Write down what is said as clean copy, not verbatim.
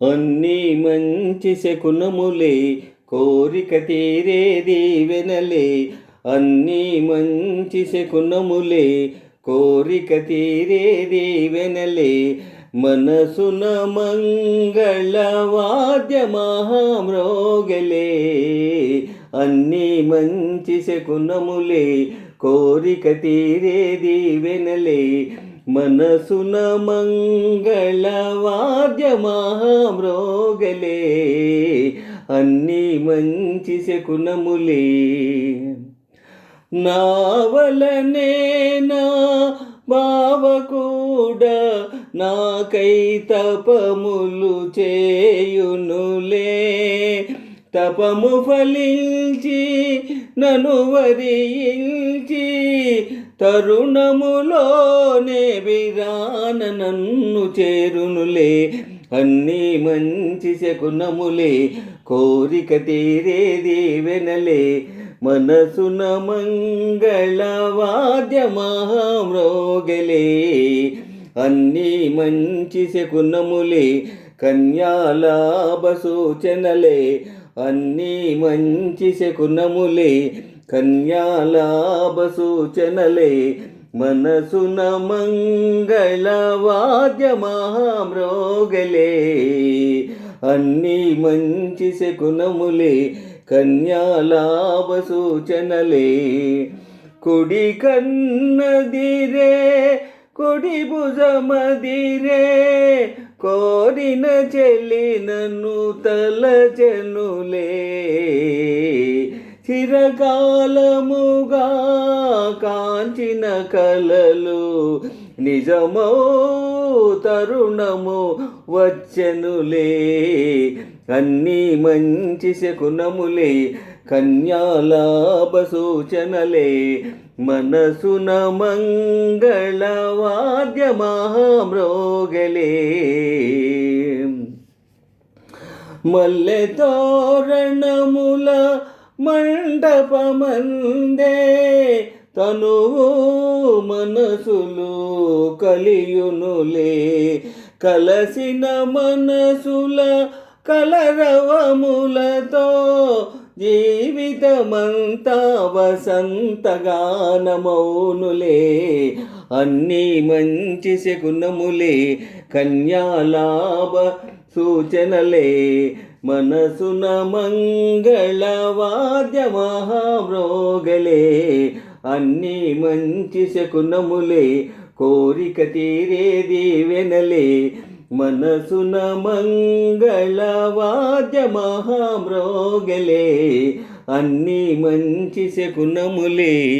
అన్నీ మంచి శకునములే, కోరిక తీరే దీవెనలే. అన్నీ మంచి శకునములే, కోరిక తీరే దీవెనలే. మనసున మంగళవాద్య మహామ్రోగలే. అన్నీ మంచి శకునములే, కోరిక తీరే దీవెనలే. మనసున మంగళవాద్య మహామ్రోగలే. అన్నీ మంచి శకునములే. నా వలనే నా బావ కూడా నాకై తపములు చేయునులే. తపము ఫలించి నను వరించి తరుణములోనే విరాన నన్ను చేరునులే. అన్నీ మంచి శకునములే, కోరిక తీరే దీవెనలే. మనసున మంగళవాద్య మహామ్రోగలే. అన్నీ మంచి శకునములే, కన్యాలాభ సూచనలే. అన్నీ మంచి శకునములే, కన్యాలాభ సూచనలే. మనసున మంగళవాద్య మహామ్రోగలే. అన్నీ మంచి శకునములే, కన్యాలాభ సూచనలే. కుడి కన్నదిరే, కుడి భుజమదిరే, కోరిన చెల్లి నన్ను తలచెనులే. చిరకాలముగా కాంచిన కలలు నిజమౌ తరుణము వచ్చెనులే. అన్నీ మంచి శకునములే, కన్యాలాభ సూచనలే. మనసున మంగళవాద్య మహామ్రోగలే. మల్లె తోరణముల మండపమందే తనువు మనసులు కలియునులే. కలసిన మనసుల కలరవములతో జీవితమంతా వసంతగానమౌనులే. అన్నీ మంచి శకునములే, కన్యాలాభ సూచనలే. మనసున మంగళవాద్య మహామ్రోగలే. అన్నీ మంచి శకునములే, కోరిక తీరే దీవెనలే. మనసున మంగళవాద్య మహామ్రోగలే. అన్నీ మంచి శకునములే.